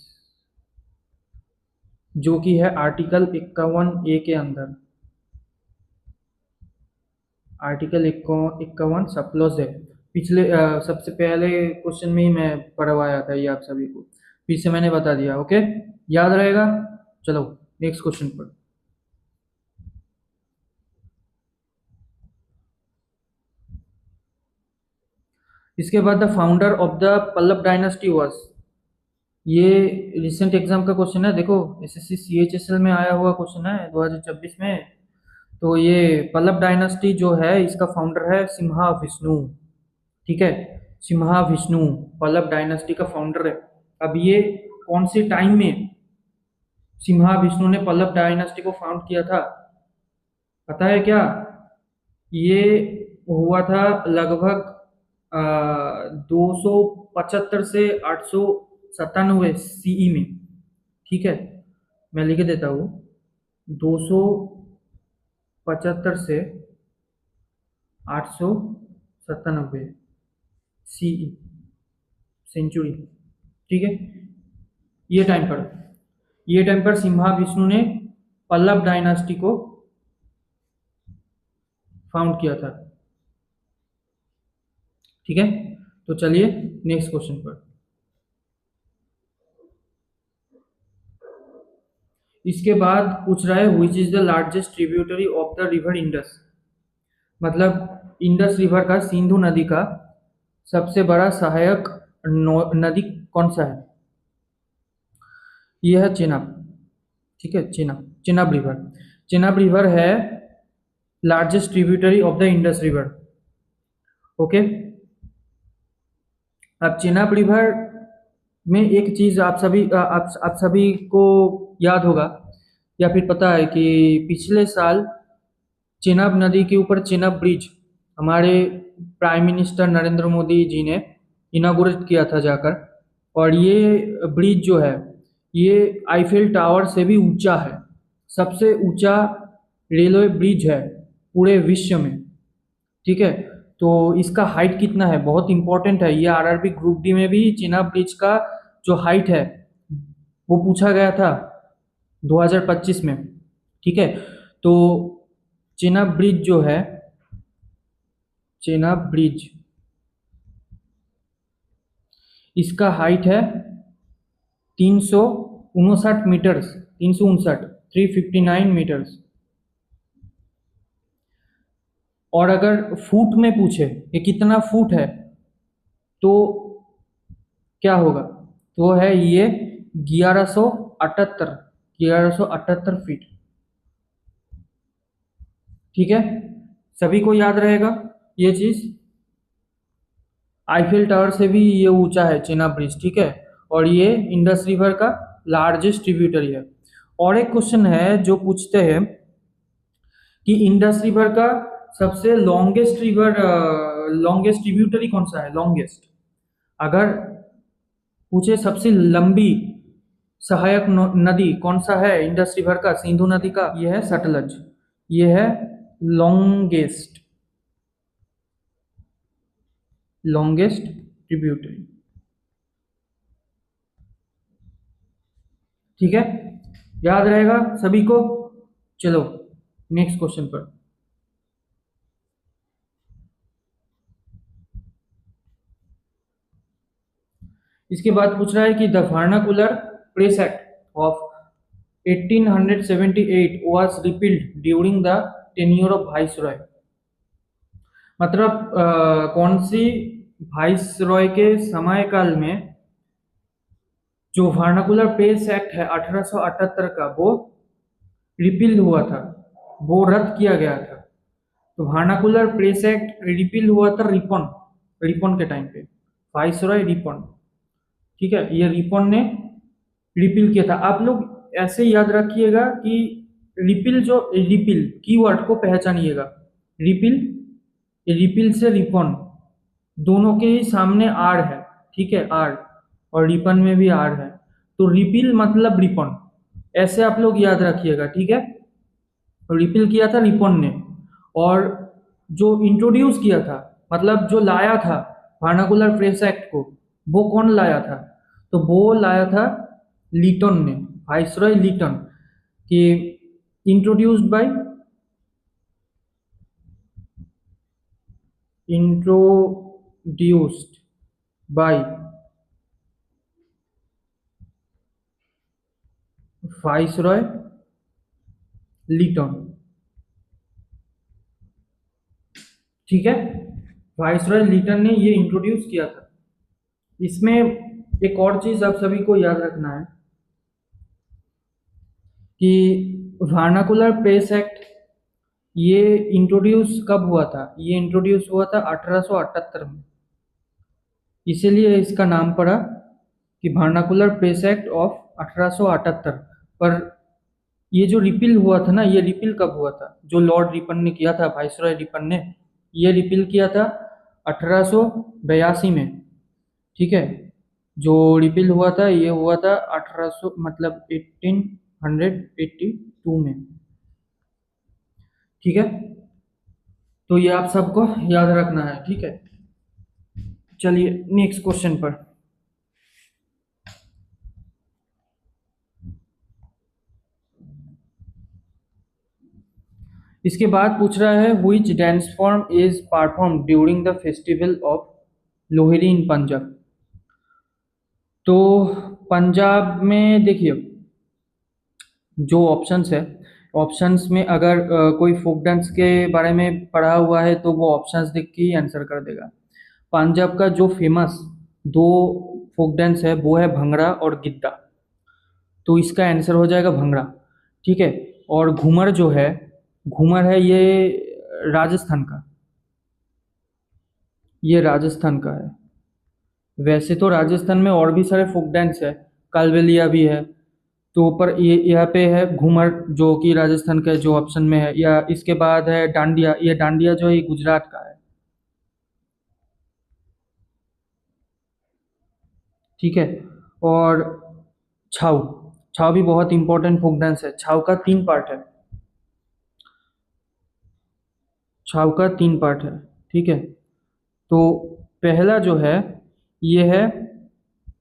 जो कि है आर्टिकल 51A के अंदर, आर्टिकल 51 सप्लोज है। पिछले सबसे पहले क्वेश्चन में ही मैं पढ़वाया था ये आप सभी को, फिर से मैंने बता दिया। ओके, याद रहेगा। चलो नेक्स्ट क्वेश्चन पर। इसके बाद the founder of the Pallava dynasty was, ये रिसेंट एग्जाम का क्वेश्चन है, देखो एसएससी सीएचएसएल में आया हुआ क्वेश्चन है 2026 में। तो ये पल्लव डायनेस्टी जो है इसका फाउंडर है सिम्हा विष्णु, ठीक है। सिम्हा विष्णु पल्लव डायनेस्टी का फाउंडर है। अब ये कौन से टाइम में सिम्हा विष्णु ने पल्लव डायनेस्टी को फाउंड किया था, पता है क्या? ये हुआ था लगभग 275 से 897 सीई में, ठीक है। मैं लिख देता हूँ, 275 से 897 सीई, सेंचुरी, ठीक है। ये टाइम पर सिम्हा विष्णु ने पल्लव डायनास्टी को फाउंड किया था, ठीक है। तो चलिए नेक्स्ट क्वेश्चन पर। इसके बाद पूछ रहा है which is the largest tributary of the river Indus, मतलब इंडस रिवर का, सिंधु नदी का सबसे बड़ा सहायक नदी कौन सा है? यह है चेनाब, ठीक है। चेनाब रिवर, चेनाब रिवर है largest tributary of the Indus river. Okay, अब चेनाब रिवर में एक चीज आप सभी को याद होगा या फिर पता है कि पिछले साल चेनाब नदी के ऊपर चेनाब ब्रिज हमारे प्राइम मिनिस्टर नरेंद्र मोदी जी ने इनागुरेट किया था जाकर। और ये ब्रिज जो है ये आईफेल टावर से भी ऊंचा है, सबसे ऊंचा रेलवे ब्रिज है पूरे विश्व में, ठीक है। तो इसका हाइट कितना है, बहुत इंपॉर्टेंट है ये। आरआरबी ग्रुप डी में भी चेनाब ब्रिज का जो हाइट है वो पूछा गया था 2025 में, ठीक है। तो चेनाब ब्रिज जो है, चेनाब ब्रिज, इसका हाइट है 359 मीटर्स, 359, 359 मीटर्स। और अगर फुट में पूछे कि कितना फुट है तो क्या होगा, तो है ये 1178 फीट, ठीक है। सभी को याद रहेगा ये चीज, आईफिल टावर से भी ये ऊंचा है चेनाब ब्रिज, ठीक है। और ये इंडस रिवर का लार्जेस्ट ट्रिब्यूटरी है। और एक क्वेश्चन है जो पूछते हैं कि इंडस रिवर का सबसे लॉन्गेस्ट ट्रिब्यूटरी कौन सा है, लॉन्गेस्ट। अगर पूछे सबसे लंबी सहायक नदी कौन सा है इंडस रिवर का, सिंधु नदी का, यह है सतलज, यह है लॉन्गेस्ट ट्रिब्यूटरी। ठीक है, याद रहेगा सभी को। चलो नेक्स्ट क्वेश्चन पर। इसके बाद पूछ रहा है कि the vernacular press act of 1878 was repealed during the tenure of viceroy। मतलब कौन सी वाइसरॉय के समय काल में जो वर्नाकुलर प्रेस एक्ट है 1878 का, वो रिपील हुआ था, वो रद्द किया गया था। तो वर्नाकुलर प्रेस एक्ट रिपील हुआ था रिपन, रिपन के टाइम पे, वाइसरॉय रिपन। ठीक है, ये रिपन ने रिपील किया था। आप लोग ऐसे याद रखिएगा कि रिपील, जो रिपील कीवर्ड को पहचानिएगा। रिपील, रिपील से रिपन दोनों के ही सामने आर है। ठीक है, आर, और रिपन में भी आर है। तो रिपील मतलब रिपन, ऐसे आप लोग याद रखिएगा। ठीक है, रिपील किया था रिपन ने, और जो इंट्रोड्यूस किया था, मतलब जो लाया था वर्नाकुलर प्रेस एक्ट को, वो कौन लाया था? तो वो लाया था लीटन ने, वाइसरॉय लीटन, कि introduced by, introduced by viceroy Lytton. ठीक है, वाइसरॉय लीटन ने ये इंट्रोड्यूस किया था। इसमें एक और चीज आप सभी को याद रखना है कि वर्नाकुलर प्रेस एक्ट ये इंट्रोड्यूस कब हुआ था? ये इंट्रोड्यूस हुआ था 1878 में, इसीलिए इसका नाम पड़ा कि वर्नाकुलर प्रेस एक्ट ऑफ 1878। पर ये जो रिपील हुआ था ना, ये रिपील कब हुआ था? जो लॉर्ड रिपन ने किया था, वाइसरॉय रिपन ने, ये रिपील किया था 1882 में। ठीक है, जो रिपील हुआ था ये हुआ था 1800, मतलब 1882 में। ठीक है, तो ये आप सबको याद रखना है। ठीक है, चलिए नेक्स्ट क्वेश्चन पर। इसके बाद पूछ रहा है which dance form is perform during the festival of Lohri in Punjab. तो पंजाब में देखिए, जो ऑप्शंस है, ऑप्शंस में अगर कोई फोक डांस के बारे में पढ़ा हुआ है तो वो ऑप्शंस देख के ही आंसर कर देगा। पंजाब का जो फेमस दो फोक डांस है वो है भंगड़ा और गिद्दा, तो इसका आंसर हो जाएगा भंगड़ा। ठीक है, और घूमर जो है, घूमर है ये राजस्थान का, ये राजस्थान का है। वैसे तो राजस्थान में और भी सारे फोक डांस है, कालबेलिया भी है, तो पर ये यहाँ पे है घूमर जो कि राजस्थान का जो ऑप्शन में है। या इसके बाद है डांडिया, ये डांडिया जो है ये गुजरात का है। ठीक है, और छाऊ, छाऊ भी बहुत इंपॉर्टेंट फोक डांस है। छाऊ का 3 पार्ट है, छाऊ का 3 पार्ट है। ठीक है, तो पहला जो है ये है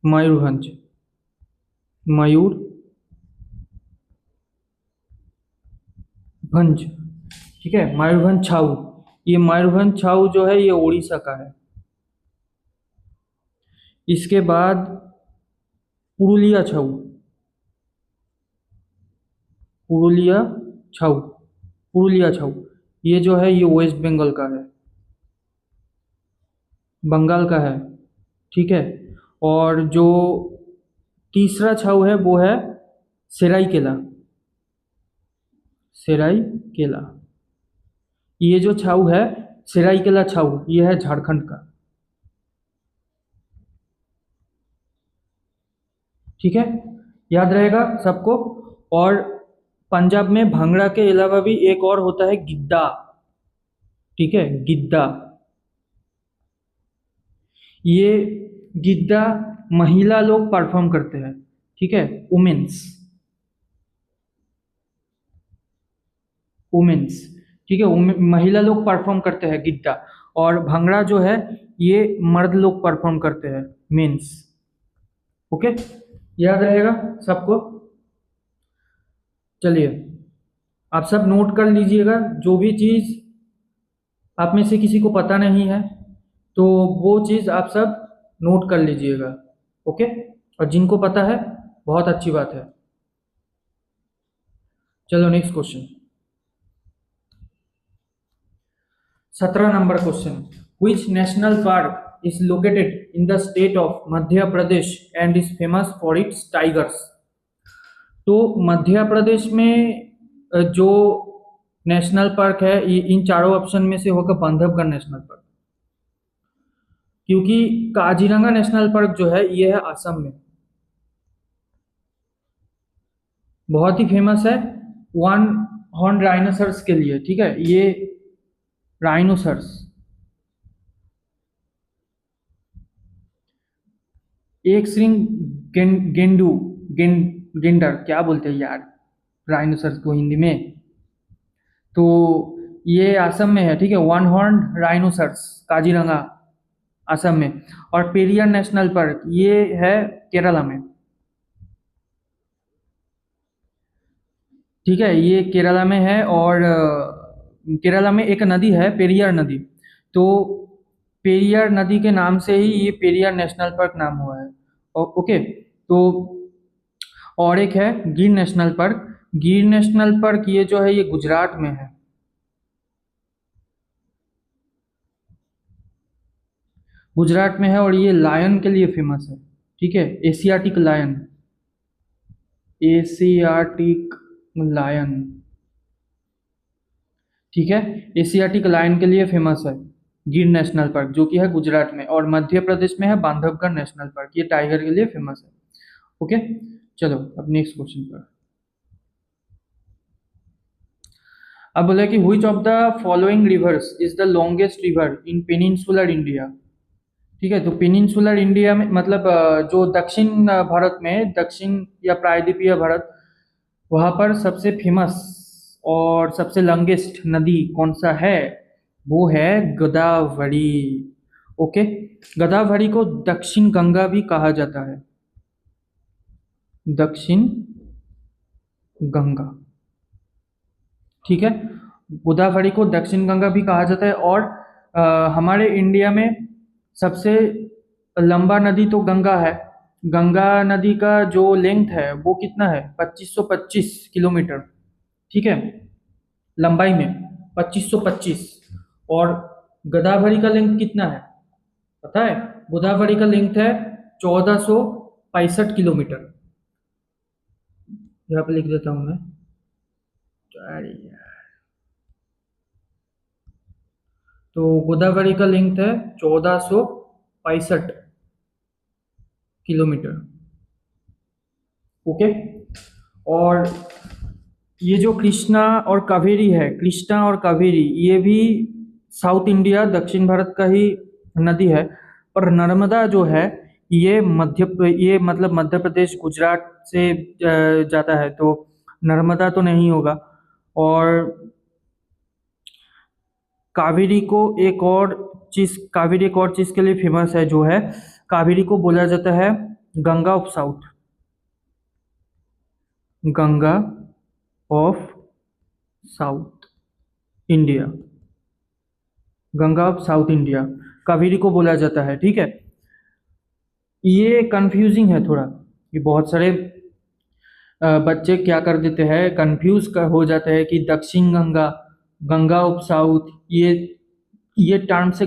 मयूरभंज, मयूरभंज। ठीक है, मयूरभंज छाऊ, ये मयूरभंज छाऊ जो है ये उड़ीसा का है। इसके बाद पुरुलिया छाऊ, पुरुलिया छाऊ, पुरुलिया छाऊ, ये जो है ये वेस्ट बंगाल का है, बंगाल का है। ठीक है, और जो तीसरा छाऊ है वो है सेराइकेला, सेराइकेला, ये जो छाऊ है सेराइकेला छाऊ, ये है झारखंड का। ठीक है, याद रहेगा सबको। और पंजाब में भांगड़ा के अलावा भी एक और होता है गिद्दा। ठीक है, गिद्दा, ये गिद्दा महिला लोग परफॉर्म करते हैं। ठीक है, वुमेन्स, वुमेन्स। ठीक है, महिला लोग परफॉर्म करते हैं गिद्दा। और भांगड़ा जो है ये मर्द लोग परफॉर्म करते हैं, मेंस। ओके, याद रहेगा सबको। चलिए, आप सब नोट कर लीजिएगा। जो भी चीज़ आप में से किसी को पता नहीं है तो वो चीज़ आप सब नोट कर लीजिएगा। ओके, और जिनको पता है बहुत अच्छी बात है। चलो next question, 17 number question. Which national park is located in the state of Madhya Pradesh and is famous for its tigers? तो मध्य प्रदेश में जो नेशनल पार्क है, इन चारों ऑप्शन में से होगा बांधवगढ़ नेशनल पार्क, क्योंकि काजीरंगा नेशनल पार्क जो है ये है असम में, बहुत ही फेमस है वन हॉर्न राइनोसर्स के लिए। ठीक है, ये राइनोसर्स, एक श्रृंग गेंडू गेंडर क्या बोलते हैं यार राइनोसर्स को हिंदी में, तो ये असम में है। ठीक है, वन हॉर्न राइनोसर्स काजीरंगा असम में, और पेरियार नेशनल पार्क ये है केरला में। ठीक है, ये केरला में है, और केरला में एक नदी है पेरियार नदी, तो पेरियार नदी के नाम से ही ये पेरियार नेशनल पार्क नाम हुआ है। ओके, तो और एक है गिर नेशनल पार्क। गिर नेशनल पार्क ये जो है ये गुजरात में है। गुजरात में है और ये लायन के लिए फेमस है। ठीक है, एशियाटिक लायन, एशियाटिक लायन। ठीक है, एशियाटिक लायन के लिए फेमस है गिर नेशनल पार्क, जो कि है गुजरात में, और मध्य प्रदेश में है बांधवगढ़ नेशनल पार्क, ये टाइगर के लिए फेमस है। ओके, चलो अब नेक्स्ट क्वेश्चन पर। अब बोला कि which of the following rivers is the longest river in peninsular India? ठीक है, तो पेनिनसुलर इंडिया में मतलब जो दक्षिण भारत में, दक्षिण या प्रायद्वीपीय भारत, वहाँ पर सबसे फेमस और सबसे लॉन्गेस्ट नदी कौन सा है? वो है गोदावरी। ओके, गोदावरी को दक्षिण गंगा भी कहा जाता है, दक्षिण गंगा। ठीक है, गोदावरी को दक्षिण गंगा भी कहा जाता है, और हमारे इंडिया में सबसे लंबा नदी तो गंगा है। गंगा नदी का जो लेंथ है वो कितना है? 2525 किलोमीटर। ठीक है, लंबाई में 2525, और गोदावरी का लेंथ कितना है पता है? गोदावरी का लेंथ है 1465 किलोमीटर। यहाँ पे लिख देता हूँ मैं। अरे यार, तो गोदावरी का लेंथ है 1465 किलोमीटर। ओके, और ये जो कृष्णा और कावेरी है, कृष्णा और कावेरी, ये भी साउथ इंडिया दक्षिण भारत का ही नदी है, पर नर्मदा जो है ये मतलब मध्य प्रदेश गुजरात से जाता है, तो नर्मदा तो नहीं होगा। और कावेरी एक और चीज के लिए फेमस है, जो है कावेरी को बोला जाता है Ganga of south, Ganga of south India, Ganga of south India Kaveri को बोला जाता है। ठीक है, ये कंफ्यूजिंग है थोड़ा, ये बहुत सारे बच्चे क्या कर देते हैं, हो जाते हैं कि दक्षिण गंगा, गंगा ऑफ साउथ, ये टर्म से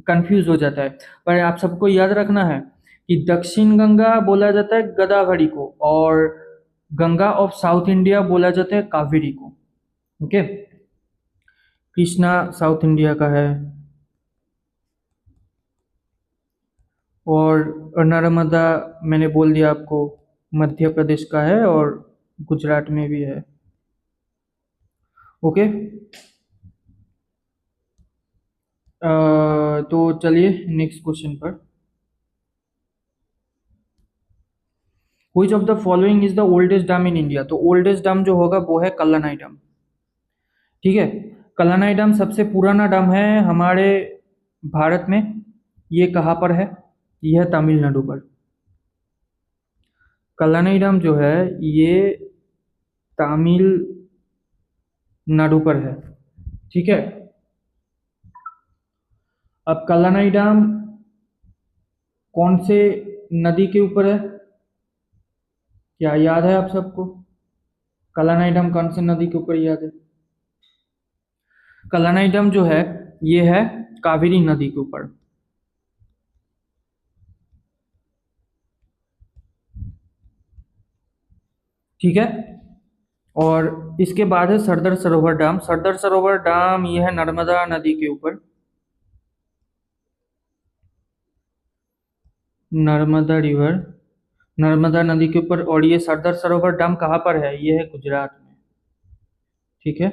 कंफ्यूज हो जाता है। पर आप सबको याद रखना है कि दक्षिण गंगा बोला जाता है गोदावरी को, और गंगा ऑफ साउथ इंडिया बोला जाता है कावेरी को। ओके, कृष्णा साउथ इंडिया का है, और नर्मदा मैंने बोल दिया आपको मध्य प्रदेश का है, और गुजरात में भी है। ओके, तो चलिए नेक्स्ट क्वेश्चन पर। Which of the following is the oldest dam in India? तो ओल्डेस्ट डैम जो होगा वो है कल्लानाई डैम। ठीक है, कल्लानाई डैम सबसे पुराना डैम है हमारे भारत में। ये कहाँ पर है? यह है तमिलनाडु पर। कल्लानाई डैम जो है ये तमिलनाडु पर है। ठीक है। अब कल्लानाई डैम कौन से नदी के ऊपर है? क्या याद है आप सबको? कल्लानाई डैम कौन से नदी के ऊपर याद है? कल्लानाई डैम जो है ये है कावेरी नदी के ऊपर। ठीक है। और इसके बाद है सरदार सरोवर डैम। सरदार सरोवर डैम ये है नर्मदा नदी के ऊपर। नर्मदा रिवर, नर्मदा नदी के ऊपर। और ये सरदार सरोवर डैम कहाँ पर है? ये है गुजरात में। ठीक है।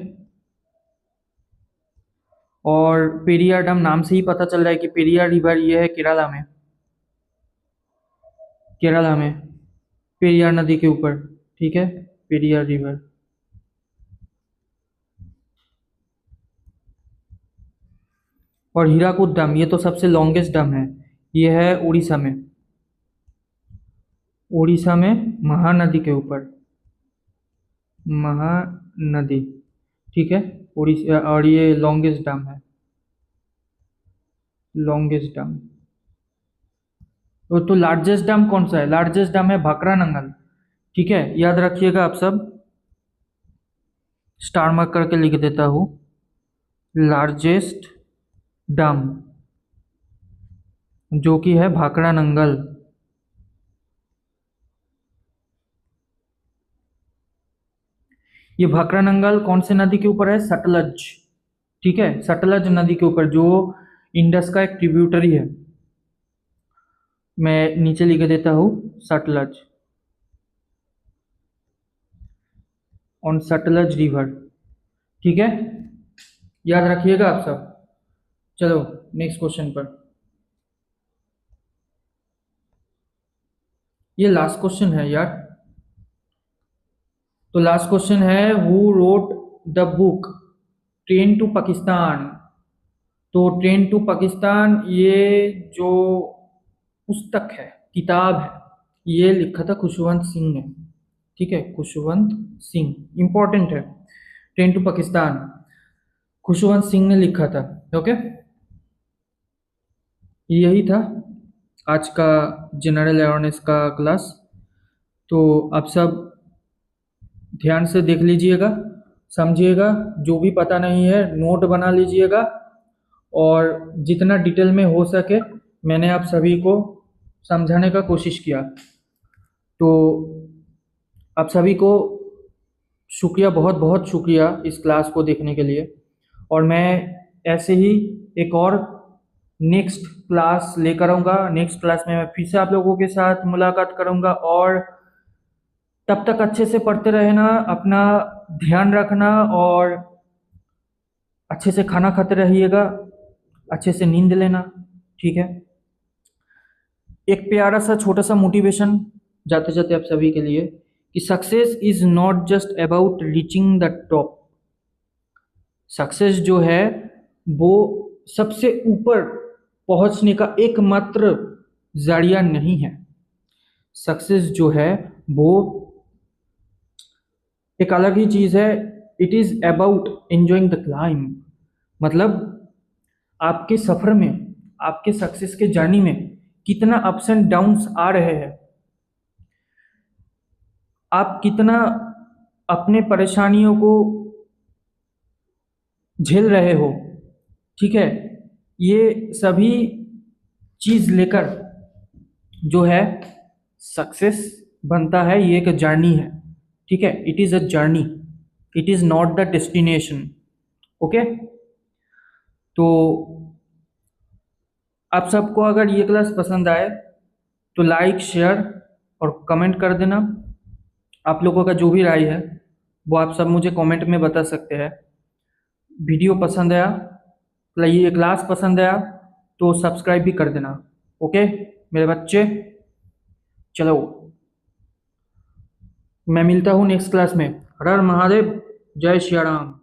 और पेरियार डैम नाम से ही पता चल रहा है कि पेरियार रिवर ये है केरला में। केरला में पेरियार नदी के ऊपर। ठीक है, पेरियार रिवर। और हीराकुद डैम ये तो सबसे लॉन्गेस्ट डैम है। ये है उड़ीसा में। उड़ीसा में महानदी के ऊपर। महानदी। ठीक है। उड़ीसा। और ये लॉन्गेस्ट डैम है। Longest dam. तो लार्जेस्ट डैम कौन सा है? लार्जेस्ट डैम है भाखरा नंगल। ठीक है, याद रखिएगा आप सब। स्टार मार्क करके लिख देता हूँ। लार्जेस्ट डैम जो कि है भाखरा नंगल। ये भाखरा नंगल कौन से नदी के ऊपर है? सतलज। ठीक है, सतलज नदी के ऊपर, जो इंडस का एक ट्रिब्यूटरी है। मैं नीचे लिख देता हूँ सतलज, ऑन सतलज रिवर। ठीक है, याद रखिएगा आप सब। चलो नेक्स्ट क्वेश्चन पर। ये लास्ट क्वेश्चन है यार। तो लास्ट क्वेश्चन है, who wrote the book train to Pakistan? तो ट्रेन टू पाकिस्तान ये जो पुस्तक है, किताब है, ये लिखा था खुशवंत सिंह ने। ठीक है, खुशवंत सिंह, इंपॉर्टेंट है। ट्रेन टू पाकिस्तान खुशवंत सिंह ने लिखा था। ओके, यही था आज का जनरल अवेयरनेस का क्लास। तो आप सब ध्यान से देख लीजिएगा, समझिएगा। जो भी पता नहीं है नोट बना लीजिएगा। और जितना डिटेल में हो सके मैंने आप सभी को समझाने का कोशिश किया। तो आप सभी को शुक्रिया, बहुत बहुत शुक्रिया इस क्लास को देखने के लिए। और मैं ऐसे ही एक और नेक्स्ट क्लास लेकर आऊँगा। नेक्स्ट क्लास में मैं फिर से आप लोगों के साथ मुलाकात करूँगा। और तब तक अच्छे से पढ़ते रहना, अपना ध्यान रखना, और अच्छे से खाना खाते रहिएगा, अच्छे से नींद लेना। ठीक है, एक प्यारा सा छोटा सा मोटिवेशन जाते जाते आप सभी के लिए, कि success is not just about reaching the top. Success जो है वो सबसे ऊपर पहुंचने का एकमात्र जरिया नहीं है। सक्सेस जो है वो एक अलग ही चीज है। It is about enjoying the climb. मतलब आपके सफर में, आपके सक्सेस के जर्नी में कितना अप्स एंड डाउन्स आ रहे हैं, आप कितना अपने परेशानियों को झेल रहे हो। ठीक है, ये सभी चीज लेकर जो है सक्सेस बनता है। ये एक जर्नी है। ठीक है, it is a journey, it is not the destination. Okay, तो आप सबको अगर ये क्लास पसंद आए तो लाइक, शेयर और कमेंट कर देना। आप लोगों का जो भी राय है वो आप सब मुझे कमेंट में बता सकते हैं। वीडियो पसंद आया, ये क्लास पसंद आया तो सब्सक्राइब भी कर देना। ओके मेरे बच्चे, चलो मैं मिलता हूँ नेक्स्ट क्लास में। हर हर महादेव, जय श्री राम।